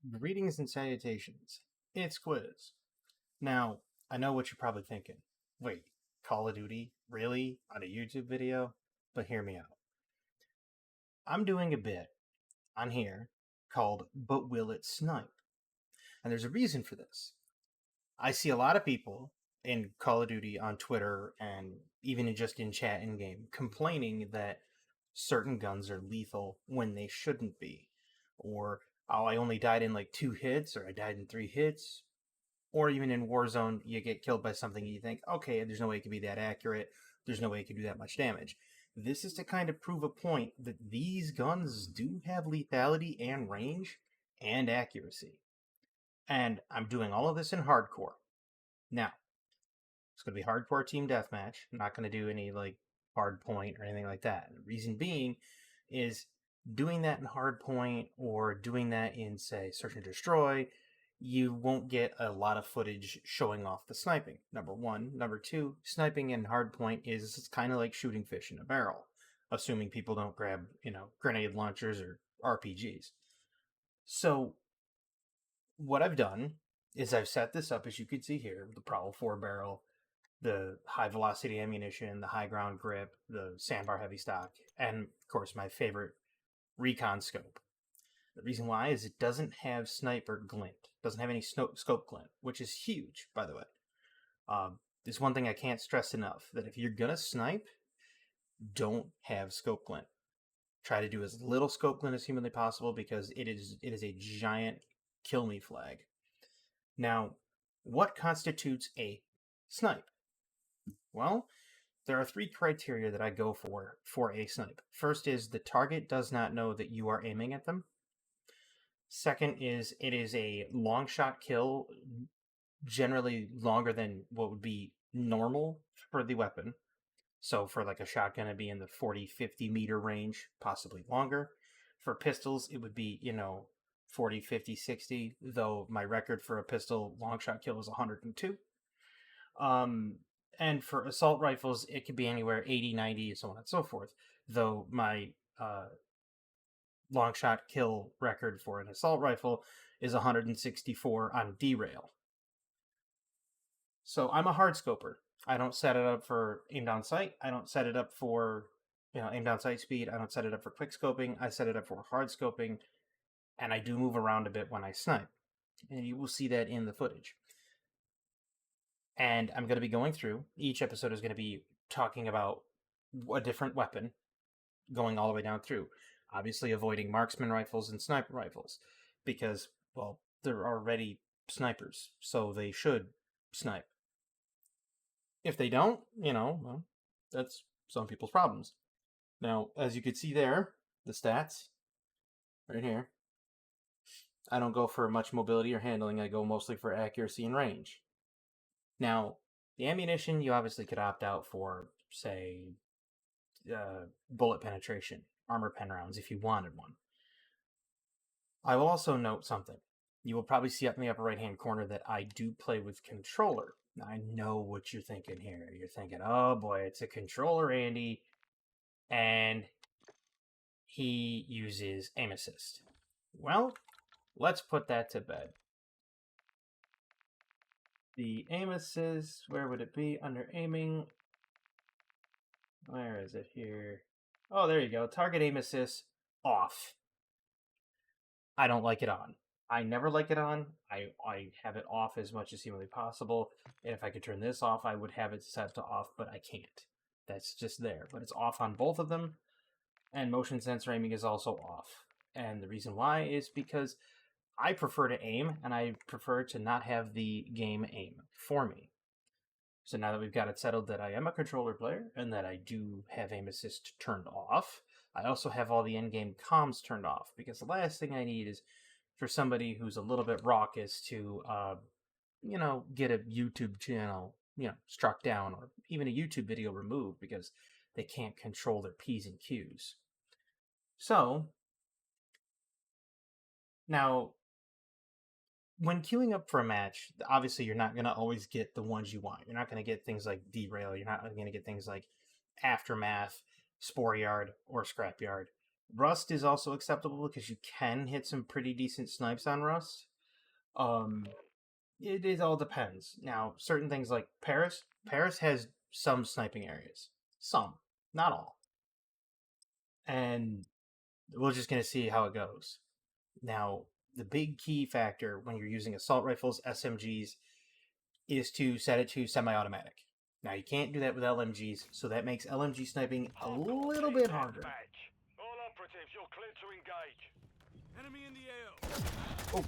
Greetings and salutations. It's Quiz. Now, I know what you're probably thinking. Wait, Call of Duty? Really? On a YouTube video? But hear me out. I'm doing a bit on here called But Will It Snipe? And there's a reason for this. I see a lot of people in Call of Duty on Twitter and even just in chat in game complaining that certain guns are lethal when they shouldn't be. Or, oh, I only died in like 2 hits, or I died in 3 hits. Or even in Warzone, you get killed by something and you think, okay, there's no way it could be that accurate. There's no way it could do that much damage. This is to kind of prove a point that these guns do have lethality and range and accuracy. And I'm doing all of this in hardcore. Now, it's going to be hardcore team deathmatch. I'm not going to do any like hard point or anything like that. The reason being is doing that in hard point or doing that in, say, search and destroy, you won't get a lot of footage showing off the sniping. Number one. Number two, sniping in hardpoint is kind of like shooting fish in a barrel, assuming people don't grab, grenade launchers or RPGs. So, what I've done is I've set this up, as you can see here, the Prowl 4 barrel, the high velocity ammunition, the high ground grip, the sandbar heavy stock, and of course my favorite recon scope. The reason why is it doesn't have sniper glint, doesn't have any scope glint, which is huge, by the way. There's one thing I can't stress enough, that if you're gonna snipe, don't have scope glint. Try to do as little scope glint as humanly possible because it is a giant kill me flag. Now, what constitutes a snipe? Well, there are 3 criteria that I go for a snipe. First is the target does not know that you are aiming at them. Second is it is a long shot kill, generally longer than what would be normal for the weapon. So for like a shotgun, it'd be in the 40, 50 meter range, possibly longer. For pistols, it would be, 40, 50, 60, though my record for a pistol long shot kill is 102. And for assault rifles, it could be anywhere 80, 90, so on and so forth, though my long shot kill record for an assault rifle is 164 on derail. So I'm a hard scoper. I don't set it up for aim down sight. I don't set it up for aim down sight speed. I don't set it up for quick scoping. I set it up for hard scoping, and I do move around a bit when I snipe, and you will see that in the footage. And I'm going to be going through, each episode is going to be talking about a different weapon, going all the way down through. Obviously avoiding marksman rifles and sniper rifles, because, well, they're already snipers, so they should snipe. If they don't, well, that's some people's problems. Now, as you can see there, the stats, right here, I don't go for much mobility or handling, I go mostly for accuracy and range. Now, the ammunition, you obviously could opt out for, say, bullet penetration, armor pen rounds, if you wanted one. I will also note something. You will probably see up in the upper right-hand corner that I do play with controller. Now, I know what you're thinking here. You're thinking, oh boy, it's a controller, Andy, and he uses aim assist. Well, let's put that to bed. The aim assist, where would it be? Under aiming. Where is it here? Oh, there you go. Target aim assist off. I don't like it on. I never like it on. I have it off as much as humanly possible. And if I could turn this off, I would have it set to off, but I can't. That's just there. But it's off on both of them. And motion sensor aiming is also off. And the reason why is because I prefer to aim, and I prefer to not have the game aim for me. So now that we've got it settled that I am a controller player, and that I do have aim assist turned off, I also have all the in-game comms turned off, because the last thing I need is for somebody who's a little bit raucous to, get a YouTube channel, struck down, or even a YouTube video removed because they can't control their P's and Q's. So, now, when queuing up for a match, obviously you're not going to always get the ones you want. You're not going to get things like derail. You're not going to get things like aftermath, spore yard, or scrap yard. Rust is also acceptable because you can hit some pretty decent snipes on Rust. It all depends. Now, certain things like Paris has some sniping areas. Some, not all. And we're just going to see how it goes. Now, the big key factor when you're using assault rifles, SMGs, is to set it to semi-automatic. Now, you can't do that with LMGs, so that makes LMG sniping a little bit harder. All operatives, you're clear to engage. Enemy in the air. Oh.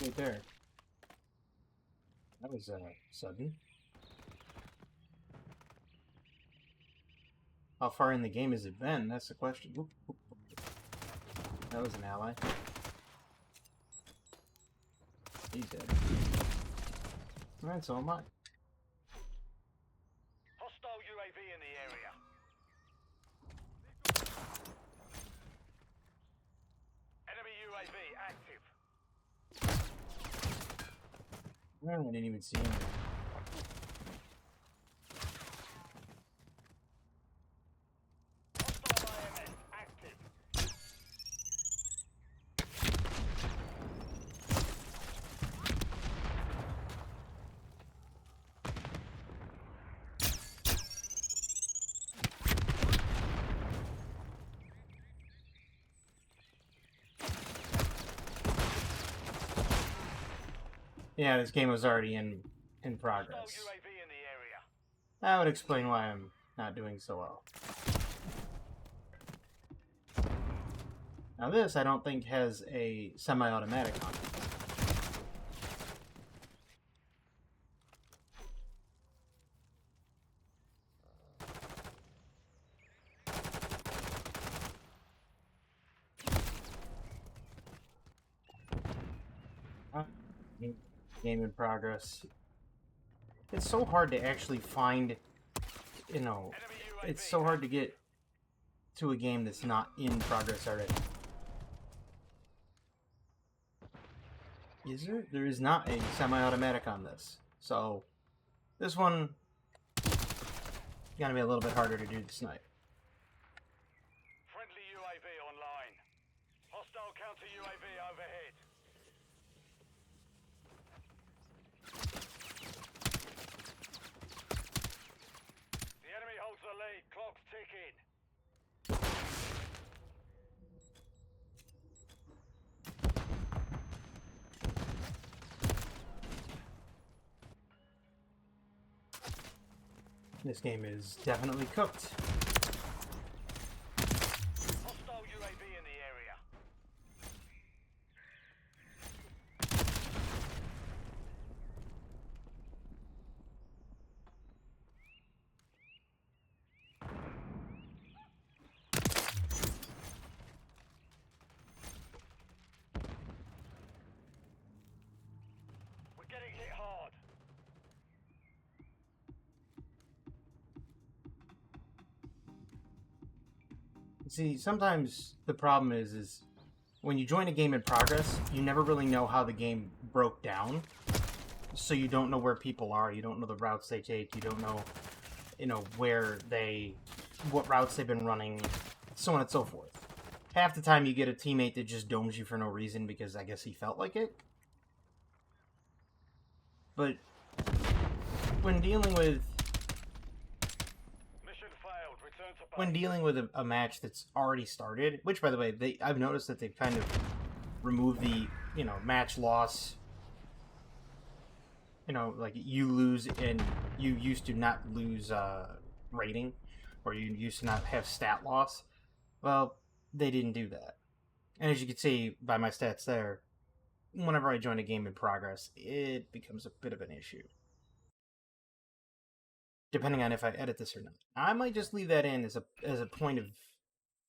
Right there. That was sudden. How far in the game has it been? That's the question. Oop, oop, oop. That was an ally. He's dead. Alright, so am I. Hostile UAV in the area. Enemy UAV active. I didn't even see him. Hostile IMS active. Yeah, this game was already in progress. Hostile UAV in the area. That would explain why I'm not doing so well. Now this, I don't think, has a semi-automatic on it. Game in progress. It's so hard to actually find, you know, it's so hard to get to a game that's not in progress already. Is there? There is not a semi-automatic on this. So, this one gonna be a little bit harder to do the snipe. Friendly UAV online. Hostile counter UAV overhead. The enemy holds the lead. Clock's ticking. This game is definitely cooked. Hostile UAV in the area. We're getting hit hard. See, sometimes the problem is when you join a game in progress, you never really know how the game broke down. So you don't know where people are, you don't know the routes they take, you don't know, what routes they've been running, so on and so forth. Half the time you get a teammate that just domes you for no reason because I guess he felt like it. But when dealing with a match that's already started, which by the way, I've noticed that they've kind of removed the, match loss. Like you lose and you used to not lose rating, or you used to not have stat loss. Well, they didn't do that. And as you can see by my stats there, whenever I join a game in progress, it becomes a bit of an issue. Depending on if I edit this or not. I might just leave that in as a point of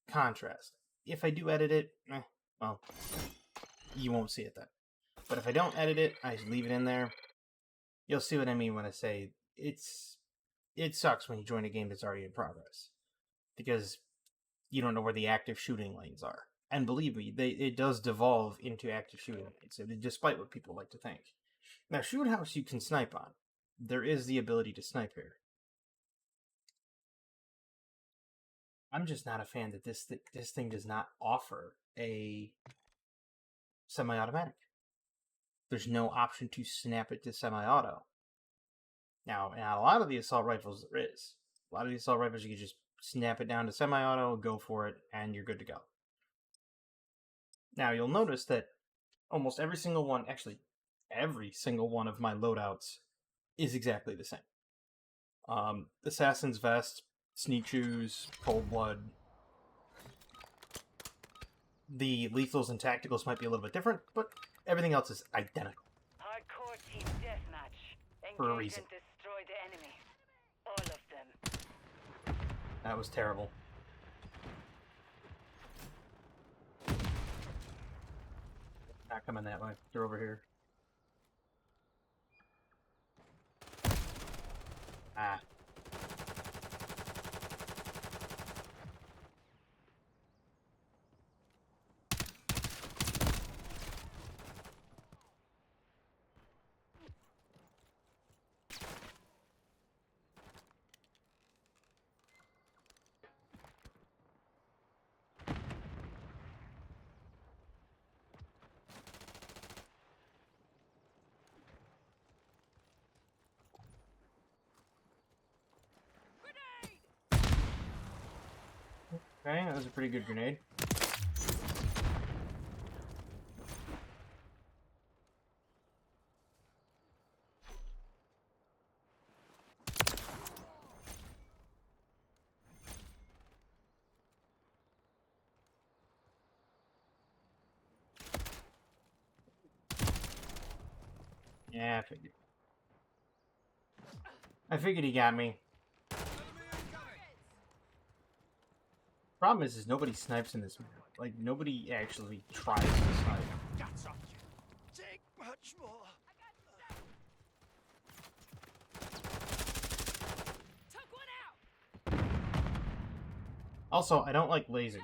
contrast. If I do edit it, well, you won't see it then. But if I don't edit it, I just leave it in there. You'll see what I mean when I say it sucks when you join a game that's already in progress. Because you don't know where the active shooting lanes are. And believe me, it does devolve into active shooting lanes, despite what people like to think. Now, shoot house you can snipe on. There is the ability to snipe here. I'm just not a fan that this thing does not offer a semi-automatic. There's no option to snap it to semi-auto. Now, in a lot of the assault rifles, there is. A lot of the assault rifles, you can just snap it down to semi-auto, go for it, and you're good to go. Now, you'll notice that almost every single one, actually, every single one of my loadouts is exactly the same. Assassin's Vest, Sneak Shoes, Cold Blood. The lethals and tacticals might be a little bit different, but everything else is identical. Hardcore team deathmatch. For a Engage reason. and destroy the enemy. All of them. That was terrible. Not coming that way. They're over here. Ah. Okay, that was a pretty good grenade. Yeah, I figured he got me. Problem is nobody snipes in this map. Like, nobody actually tries to snipe. That's up you. Take much more. Took one out. Also, I don't like lasers.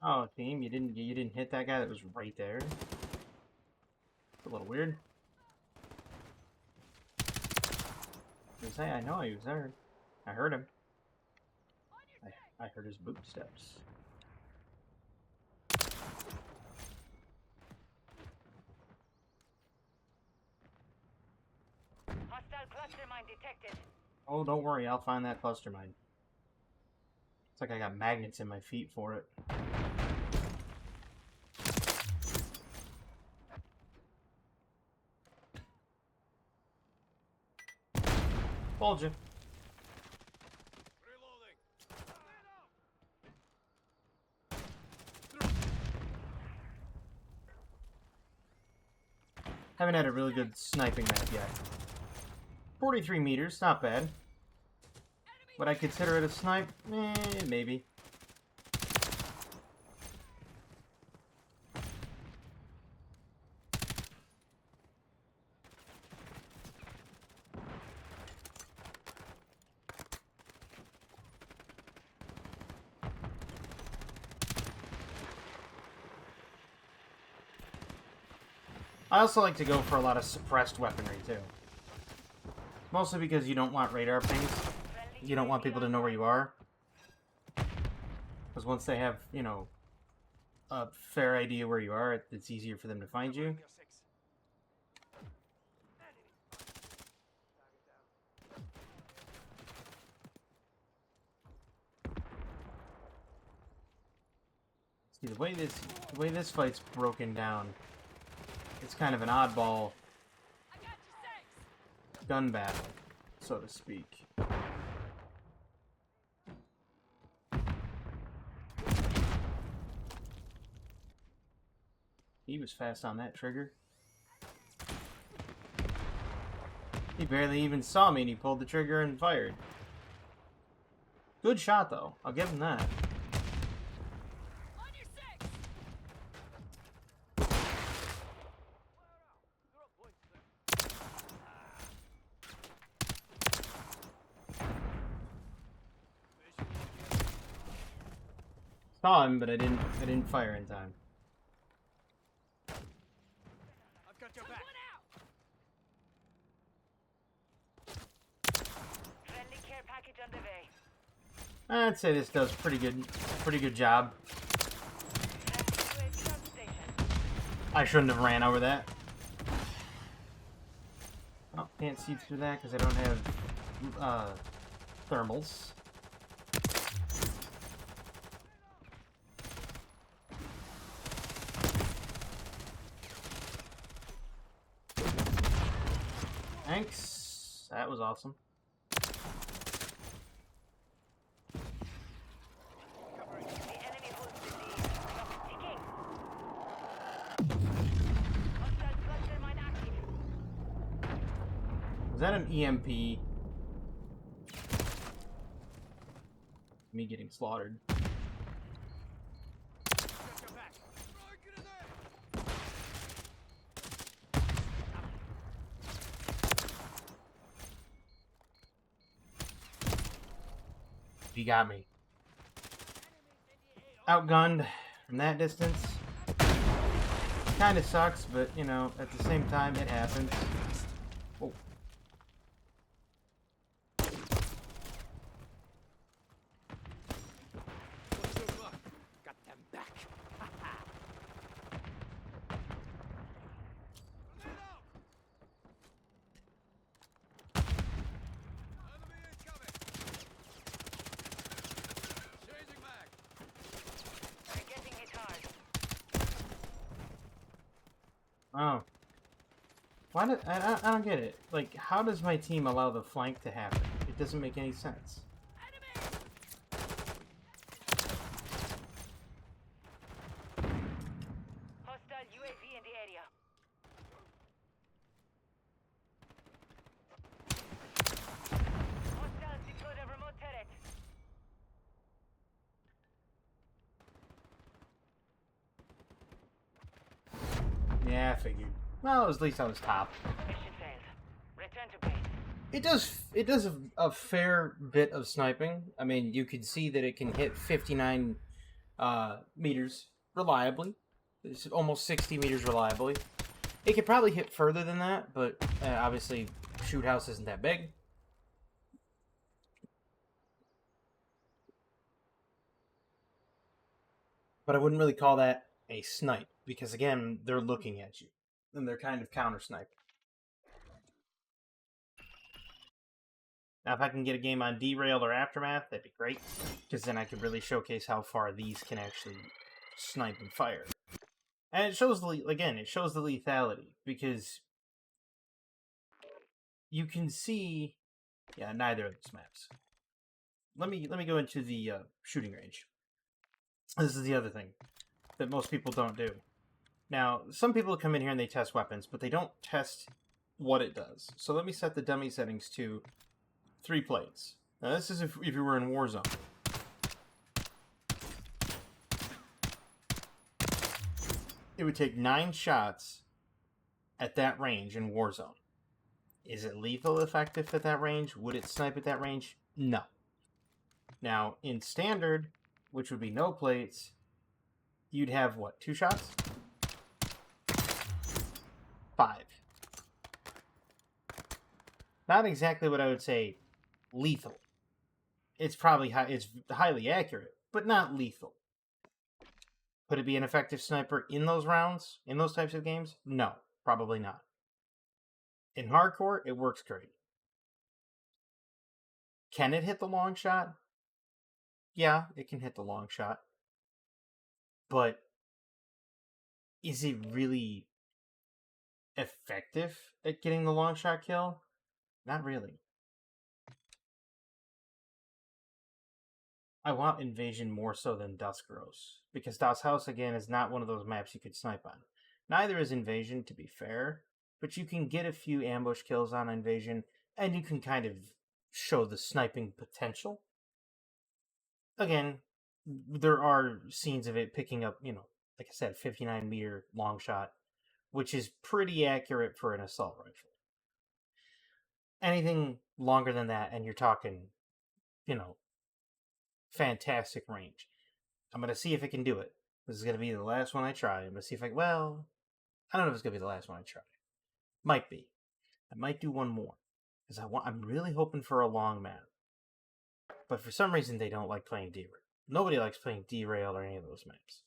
Oh, team, you didn't hit that guy that was right there. It's a little weird. I know he was there. I heard him. I heard his footsteps. Hostile cluster mine detected. Oh, don't worry, I'll find that cluster mine. It's like I got magnets in my feet for it. Told you. Haven't had a really good sniping map yet. 43 meters, not bad. Would I consider it a snipe? Maybe. I also like to go for a lot of suppressed weaponry, too. Mostly because you don't want radar pings. You don't want people to know where you are. Because once they have, you know, a fair idea where you are, it's easier for them to find you. See, the way this fight's broken down, it's kind of an oddball gun battle, so to speak. He was fast on that trigger. He barely even saw me and he pulled the trigger and fired. Good shot though, I'll give him that. Saw him, but I didn't fire in time. I've got your back. package on the way. I'd say this does pretty good job. Heading to a shop station. I shouldn't have ran over that. Oh, can't see through that because I don't have thermals. Thanks. That was awesome. The enemy holds the lead. Clock ticking. Hostile cluster mine active. Was that an EMP? Me getting slaughtered. He got me. Outgunned from that distance. Kind of sucks, but, you know, at the same time, it happens. Oh. Got them back. We're getting hit hard. Oh. Why did I don't get it. Like, how does my team allow the flank to happen? It doesn't make any sense. Hostile UAV in the area. Hostiles deployed a remote turret. Yeah, I figured. Well, at least I was top. Mission failed. Return to base. It does a fair bit of sniping. I mean, you can see that it can hit 59 meters reliably. It's almost 60 meters reliably. It could probably hit further than that, but obviously, shoot house isn't that big. But I wouldn't really call that a snipe, because again, they're looking at you, and they're kind of counter sniping. Now, if I can get a game on Derailed or Aftermath, that'd be great, because then I could really showcase how far these can actually snipe and fire. And it shows it shows the lethality, because you can see, yeah, neither of these maps. Let me go into the shooting range. This is the other thing that most people don't do. Now, some people come in here and they test weapons, but they don't test what it does. So let me set the dummy settings to 3 plates. Now, this is if you were in Warzone. It would take 9 shots at that range in Warzone. Is it lethal effective at that range? Would it snipe at that range? No. Now, in Standard, which would be no plates, you'd have, what, 2 shots? 5. Not exactly what I would say lethal. It's probably it's highly accurate, but not lethal. Could it be an effective sniper in those rounds, in those types of games? No, probably not. In hardcore, it works great. Can it hit the long shot? Yeah, it can hit the long shot. But is it really effective at getting the long shot kill? Not really. I want Invasion more so than Duskeros, because Das House, again, is not one of those maps you could snipe on. Neither is Invasion, to be fair, but you can get a few ambush kills on Invasion, and you can kind of show the sniping potential. Again, there are scenes of it picking up, you know, like I said, 59-meter long shot, which is pretty accurate for an assault rifle. Anything longer than that, and you're talking, you know, fantastic range. I'm going to see if it can do it. This is going to be the last one I try. I'm going to see if I don't know if it's going to be the last one I try. Might be. I might do one more. Because I'm really hoping for a long map. but for some reason they don't like playing derail. Nobody likes playing derail or any of those maps,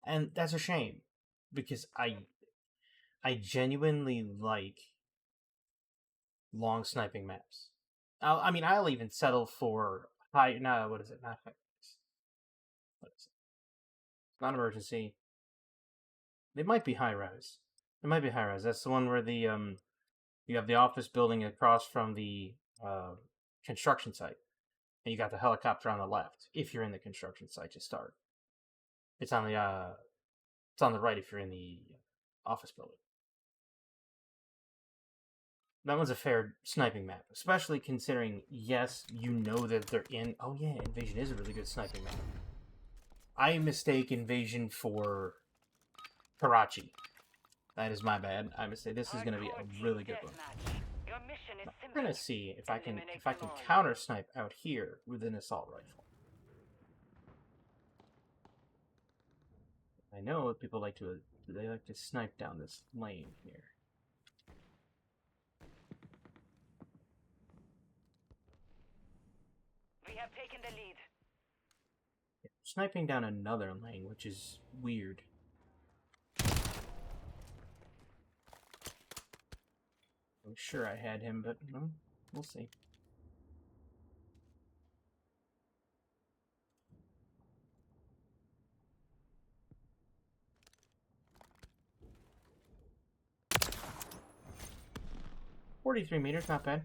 and that's a shame because I genuinely like long sniping maps. I mean, I'll even settle for high. No, what is it? Not high. What is it? Not emergency. It might be high res. It might be high res. That's the one where the you have the office building across from the construction site, and you got the helicopter on the left. If you're in the construction site to start, it's on the right if you're in the office building. That one's a fair sniping map, especially considering, yes, you know that they're in. Oh yeah, Invasion is a really good sniping map. I mistake Invasion for Karachi. That is my bad. I mistake. This is going to be a really good one. Your mission is We're going to see if I can counter snipe out here with an assault rifle. I know people like to snipe down this lane here. We have taken the lead. Sniping down another lane, which is weird. I'm sure I had him, but no, we'll see. $43 meters, not bad.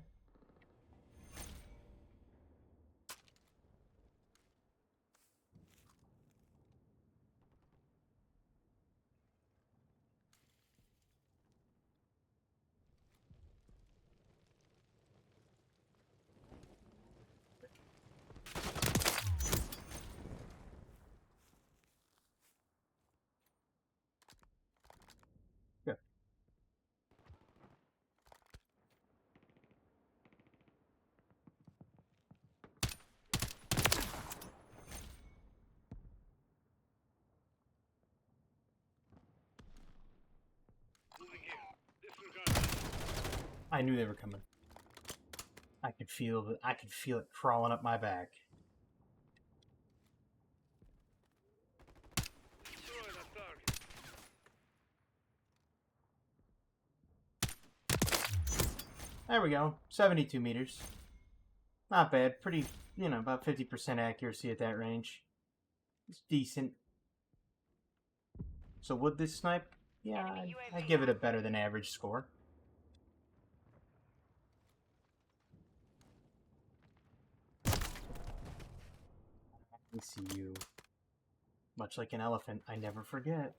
I knew they were coming. I could feel it crawling up my back. There we go. 72 meters. Not bad. Pretty, about 50% accuracy at that range. It's decent. So would this snipe? Yeah, I'd give it a better than average score. I see you. Much like an elephant, I never forget.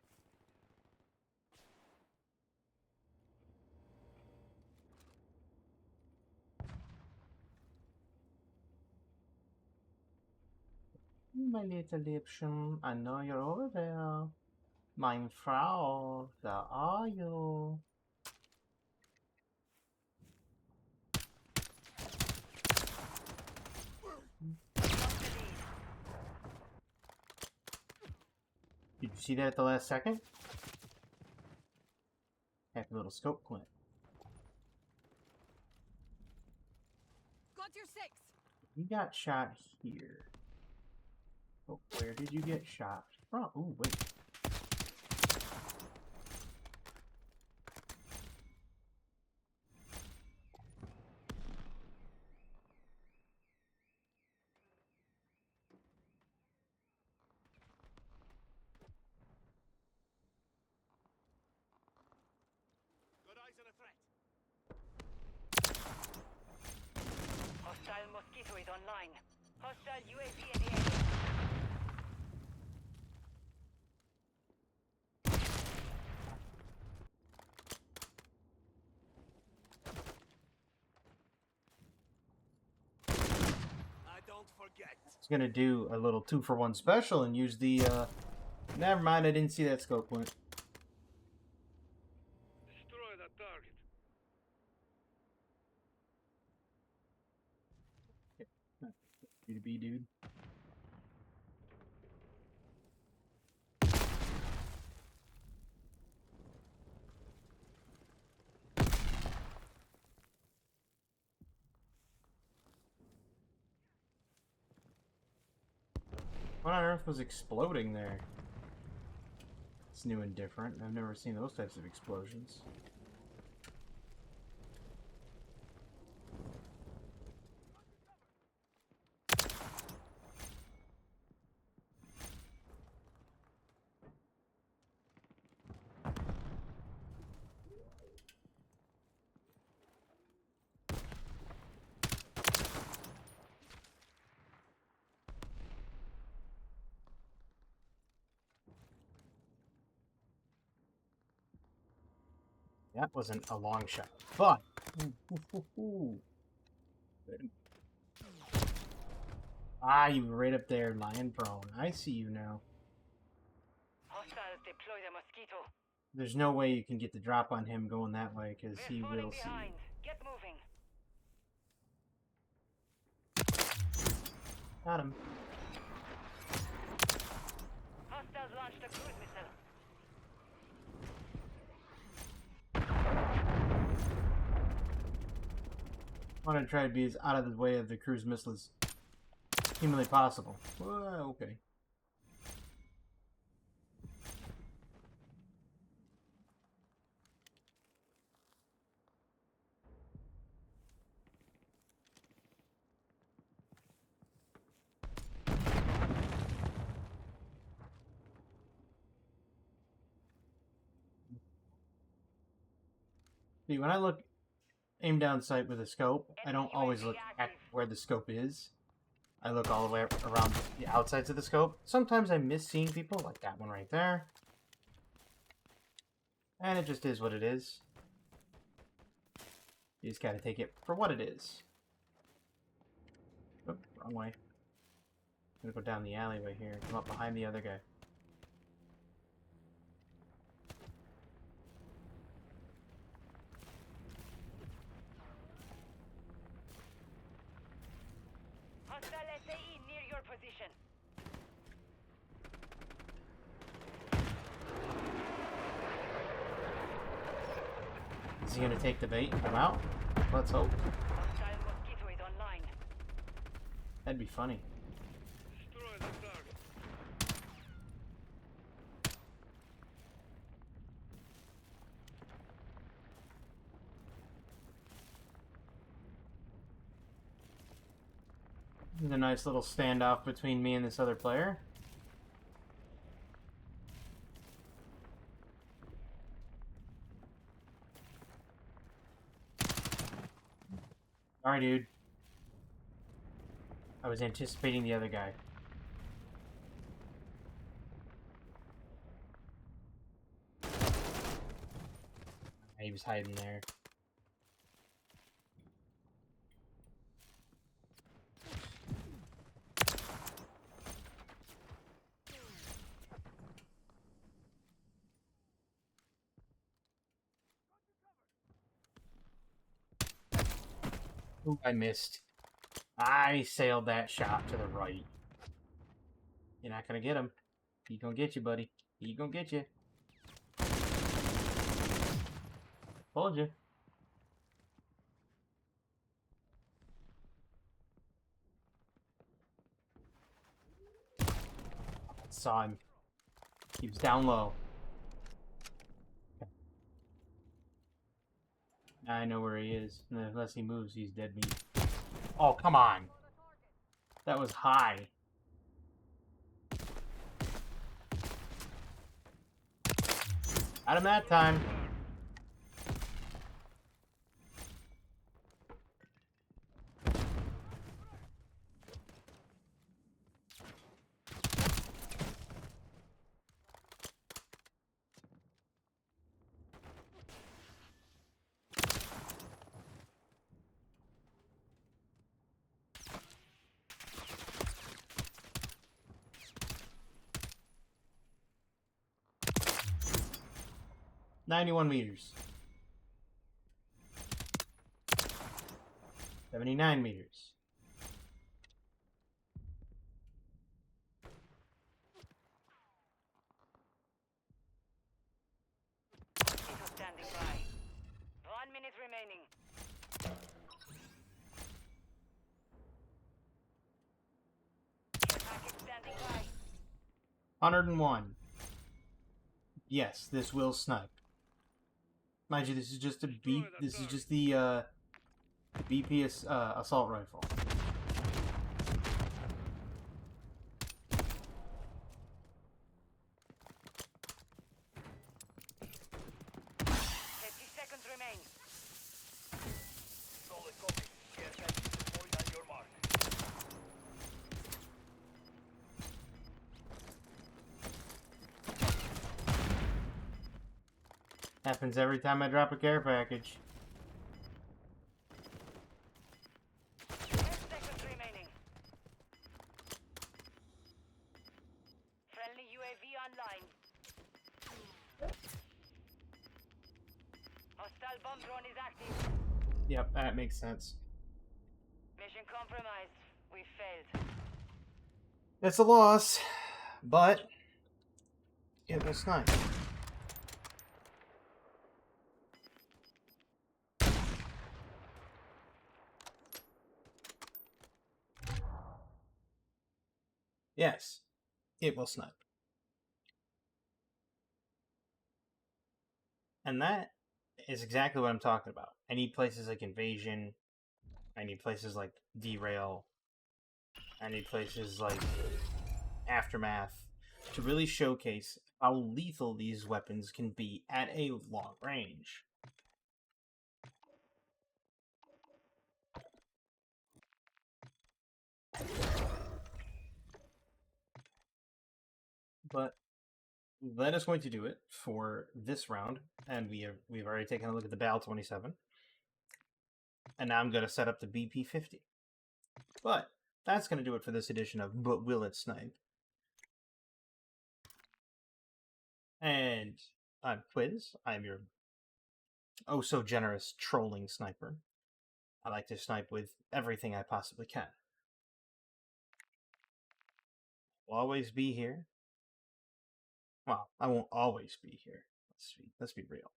My little Liebchen, I know you're over there. Mein Frau, where are you? Did you see that at the last second? Happy little scope clip. Got your six. You got shot here. Oh, where did you get shot from? Ooh, wait. Got eyes on a threat. Hostile mosquito is online. Hostile UAV in the area. I don't forget. I was gonna do a little 2-for-1 special and use the, never mind, I didn't see that scope point. Destroy that target. You to be, dude. What on earth was exploding there? It's new and different. I've never seen those types of explosions. That wasn't a long shot, but... Ah, you were right up there, lying prone. I see you now. Hostiles deploy the mosquito. There's no way you can get the drop on him going that way, because We're he falling will see behind. you. Get moving. Got him. Hostiles launched a cruise missile. I want to try to be as out of the way of the cruise missile as humanly possible. Well, okay. See, when I look aim down sight with a scope, I don't always look at where the scope is. I look all the way around the outsides of the scope. Sometimes I miss seeing people, like that one right there. And it just is what it is. You just gotta take it for what it is. Oh, wrong way. I'm gonna go down the alleyway here and come up behind the other guy. Hostile SAE near your position. Is he gonna take the bait and come out? Let's hope. Hostile mosquito is online. That'd be funny. Destroy the target. There's a nice little standoff between me and this other player. Sorry, dude. I was anticipating the other guy. He was hiding there. Ooh, I missed. I sailed that shot to the right. You're not gonna get him. He gonna get you, buddy. He gonna get you. Told you. Saw him. He was down low. I know where he is. Unless he moves, he's dead meat. Oh, come on. That was high. Got him that time. $91 meters. 79 meters. Mosquito standing by. 1 minute remaining. Care package standing by. 101. Yes, this will snipe. Mind you, this is just a B. This is just the BP assault rifle. Solid copy. Care package deployed on your mark. Happens every time I drop a care package. 10 seconds remaining. Friendly UAV online. Hostile bomb drone is active. Yep, that makes sense. Mission compromised. We failed. It's a loss, but it will snipe. Yes, it will snipe. And that is exactly what I'm talking about. I need places like Invasion. I need places like Derail. I need places like Aftermath to really showcase how lethal these weapons can be at a long range. But that is going to do it for this round, and we've already taken a look at the BAL 27, and now I'm going to set up the BP 50. But that's going to do it for this edition of But Will It Snipe? And I'm Quiz. I'm your oh so generous trolling sniper. I like to snipe with everything I possibly can. I'll always be here. Well, I won't always be here. Let's be real.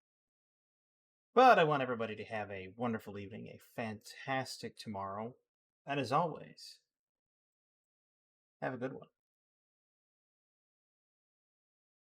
But I want everybody to have a wonderful evening, a fantastic tomorrow, and as always, have a good one.